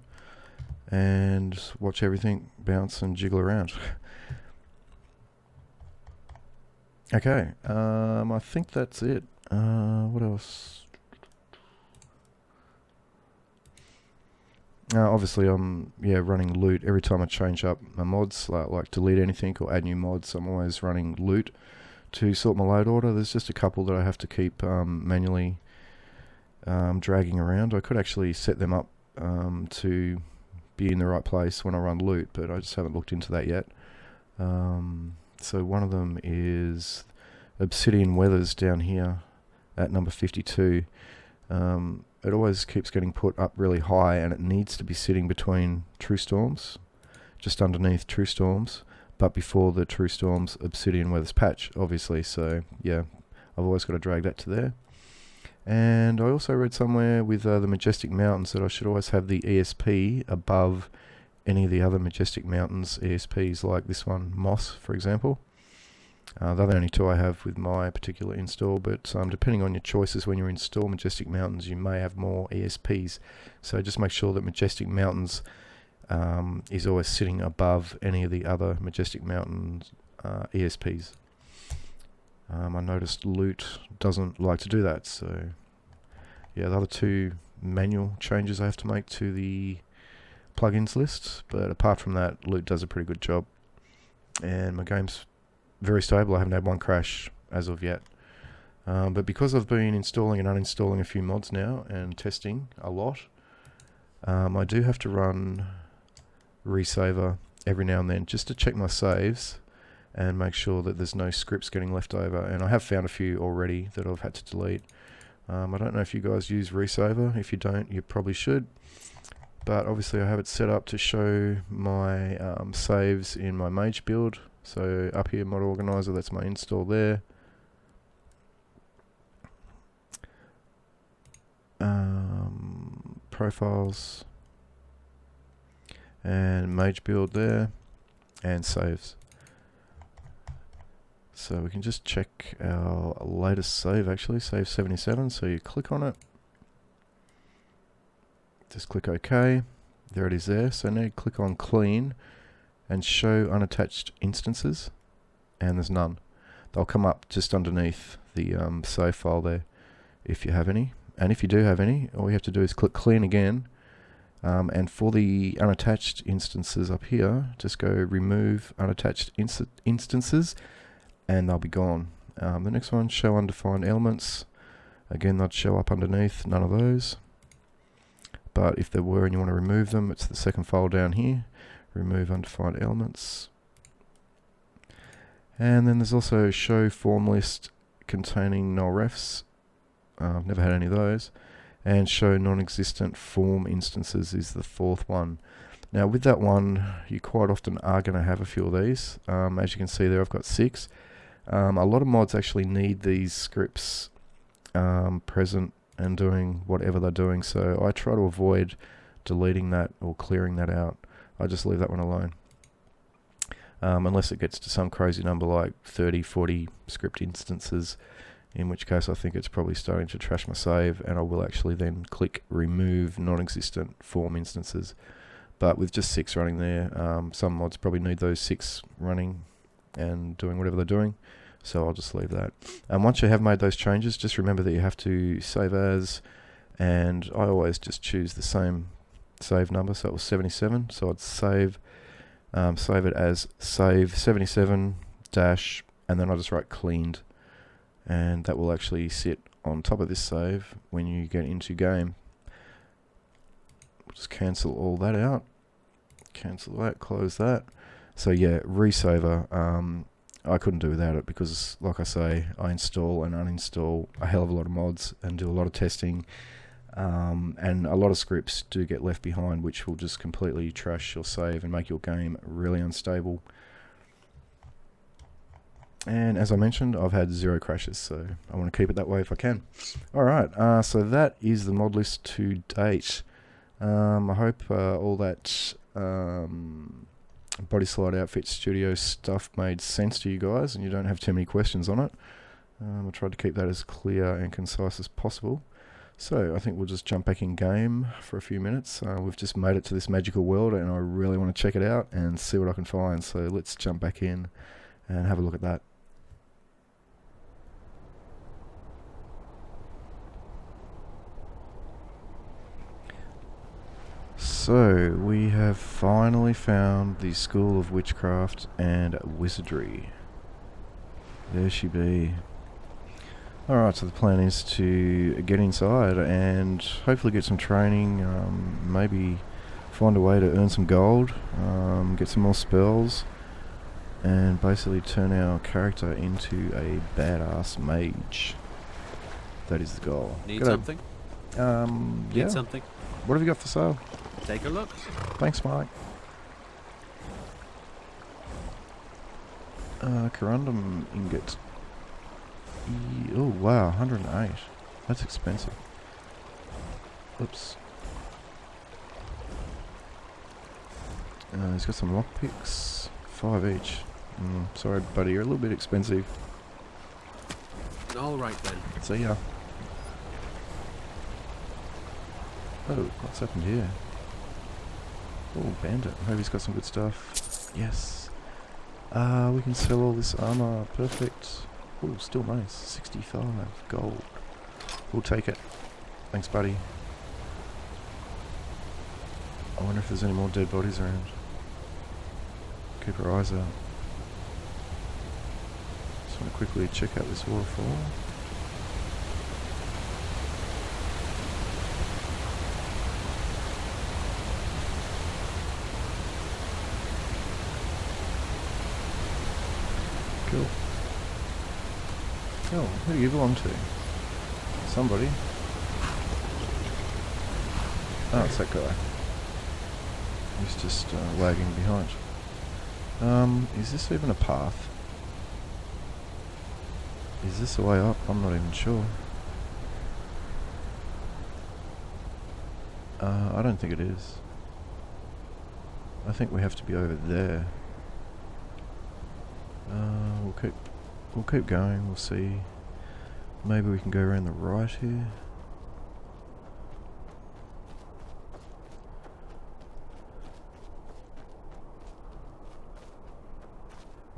and watch everything bounce and jiggle around. Okay, I think that's it. What else? Obviously, I'm running loot every time I change up my mods, like delete anything or add new mods. I'm always running loot to sort my load order. There's just a couple that I have to keep manually dragging around. I could actually set them up to be in the right place when I run loot, but I just haven't looked into that yet. So one of them is Obsidian Weathers down here at number 52. It always keeps getting put up really high, and it needs to be sitting between True Storms, just underneath True Storms, but before the True Storms Obsidian Weathers patch, obviously. So yeah, I've always got to drag that to there. And I also read somewhere with the Majestic Mountains that I should always have the ESP above any of the other Majestic Mountains ESPs, like this one, Moss, for example. They're the only two I have with my particular install, but depending on your choices when you install Majestic Mountains, you may have more ESPs. So just make sure that Majestic Mountains is always sitting above any of the other Majestic Mountains ESPs. I noticed Loot doesn't like to do that, so yeah, the other two manual changes I have to make to the plugins list, but apart from that, Loot does a pretty good job, and my game's very stable. I haven't had one crash as of yet. But because I've been installing and uninstalling a few mods now and testing a lot, I do have to run Resaver every now and then just to check my saves and make sure that there's no scripts getting left over. And I have found a few already that I've had to delete. I don't know if you guys use Resaver. If you don't, you probably should. But obviously I have it set up to show my saves in my mage build. So up here, Mod Organizer, that's my install there. Profiles and mage build there, and saves. So we can just check our latest save, actually, save 77. So you click on it, just click OK. There it is there. So now you click on clean and show unattached instances, and there's none. They'll come up just underneath the save file there if you have any. And if you do have any, all you have to do is click clean again, and for the unattached instances up here, just go remove unattached instances, and they'll be gone. The next one, show undefined elements. Again, they'd show up underneath, none of those. But if there were and you want to remove them, it's the second file down here. Remove undefined elements. And then there's also show form list containing null refs. I've never had any of those. And show non-existent form instances is the fourth one. Now with that one, you quite often are going to have a few of these. As you can see there, I've got 6. A lot of mods actually need these scripts present and doing whatever they're doing, so I try to avoid deleting that or clearing that out. I just leave that one alone. Unless it gets to some crazy number like 30, 40 script instances, in which case I think it's probably starting to trash my save, and I will actually then click remove non-existent form instances. But with just 6 running there, some mods probably need those 6 running and doing whatever they're doing, so I'll just leave that. And once you have made those changes, just remember that you have to save as, and I always just choose the same save number, so it was 77, so I'd save it as save 77 dash, and then I just write cleaned, and that will actually sit on top of this save when you get into game. We'll just cancel all that out, cancel that, close that. So yeah, Resaver, I couldn't do without it because, like I say, I install and uninstall a hell of a lot of mods and do a lot of testing. And a lot of scripts do get left behind, which will just completely trash your save and make your game really unstable. And as I mentioned, I've had 0 crashes, so I want to keep it that way if I can. Alright, so that is the mod list to date. I hope all that Bodyslide Outfit Studio stuff made sense to you guys and you don't have too many questions on it. I tried to keep that as clear and concise as possible. So I think we'll just jump back in game for a few minutes. We've just made it to this magical world and I really want to check it out and see what I can find. So let's jump back in and have a look at that. So, we have finally found the School of Witchcraft and Wizardry. There she be. Alright, so the plan is to get inside and hopefully get some training, maybe find a way to earn some gold, get some more spells, and basically turn our character into a badass mage. That is the goal.
Need something?
Yeah.
Need something?
What have you got for sale?
Take a look.
Thanks, Mike. Corundum ingot. Oh wow, 108. That's expensive. Oops. He's got some lockpicks. 5 each. Sorry, buddy, you're a little bit expensive.
All right then.
See ya. Oh, what's happened here? Oh, bandit. I hope he's got some good stuff. Yes. We can sell all this armor. Perfect. Oh, still nice. 65 gold. We'll take it. Thanks, buddy. I wonder if there's any more dead bodies around. Keep our eyes out. Just want to quickly check out this waterfall. Cool. Oh, who do you belong to? Somebody. Oh, it's that guy. He's just lagging behind. Is this even a path? Is this the way up? I'm not even sure. I don't think it is. I think we have to be over there. We'll keep going. We'll see. Maybe we can go around the right here.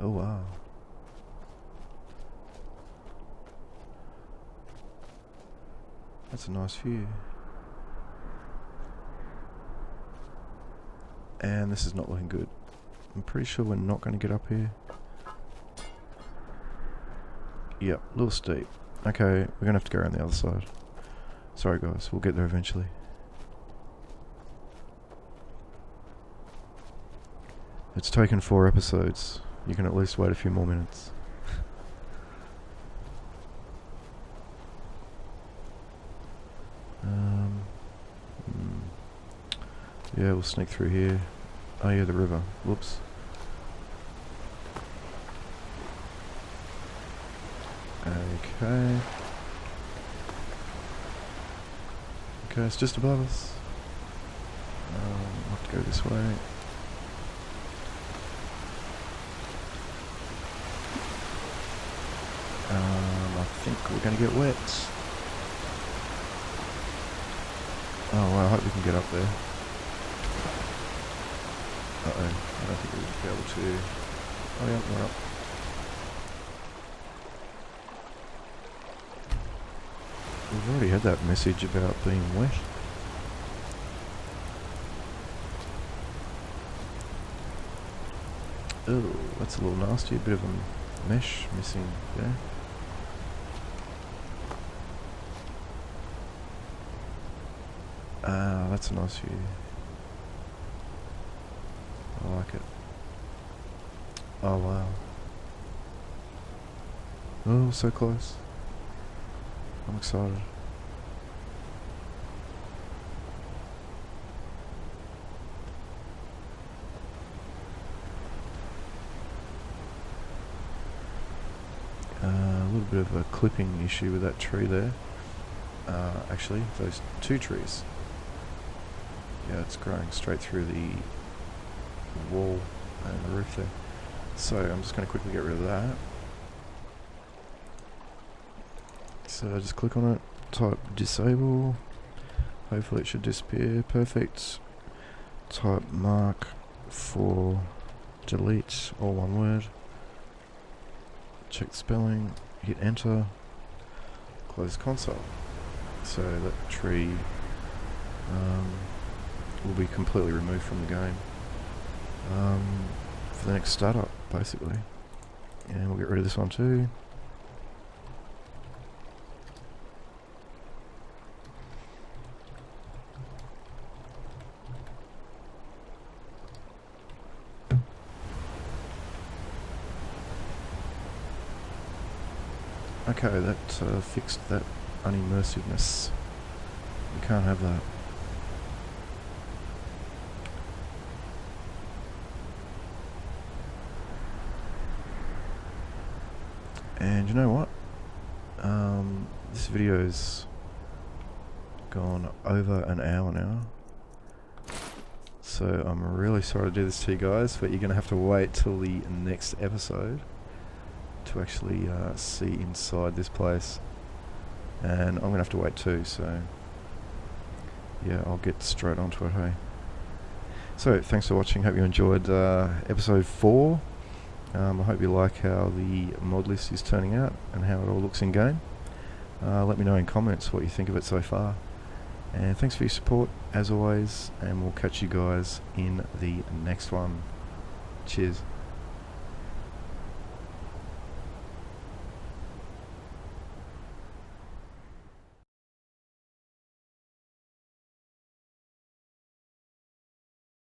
Oh wow. That's a nice view. And this is not looking good. I'm pretty sure we're not going to get up here. Yep, a little steep. Okay, we're going to have to go around the other side. Sorry guys, we'll get there eventually. It's taken 4 episodes. You can at least wait a few more minutes. Yeah, we'll sneak through here. Oh yeah, the river. Whoops. Okay. Okay, it's just above us. We'll have to go this way. I think we're going to get wet. Oh wow, I hope we can get up there. Uh-oh, I don't think we'll be able to. Oh yeah, we're up. We've already had that message about being wet. Oh, that's a little nasty, a bit of a mesh missing there. Ah, that's a nice view. I like it. Oh wow. Oh, so close. I'm excited. A little bit of a clipping issue with that tree there. Actually, those 2 trees. Yeah, it's growing straight through the wall and the roof there. So I'm just going to quickly get rid of that. So I just click on it, type disable. Hopefully it should disappear. Perfect. Type mark for delete, all one word. Check the spelling, hit enter, close console. So that tree will be completely removed from the game for the next startup, basically. And we'll get rid of this one too. Okay, that fixed that unimmersiveness. You can't have that. And you know what? This video's gone over an hour now. So I'm really sorry to do this to you guys, but you're going to have to wait till the next episode to actually see inside this place. And I'm going to have to wait too, so yeah, I'll get straight onto it, hey. So, thanks for watching. Hope you enjoyed episode 4. I hope you like how the mod list is turning out and how it all looks in game. Let me know in comments what you think of it so far. And thanks for your support, as always, and we'll catch you guys in the next one. Cheers.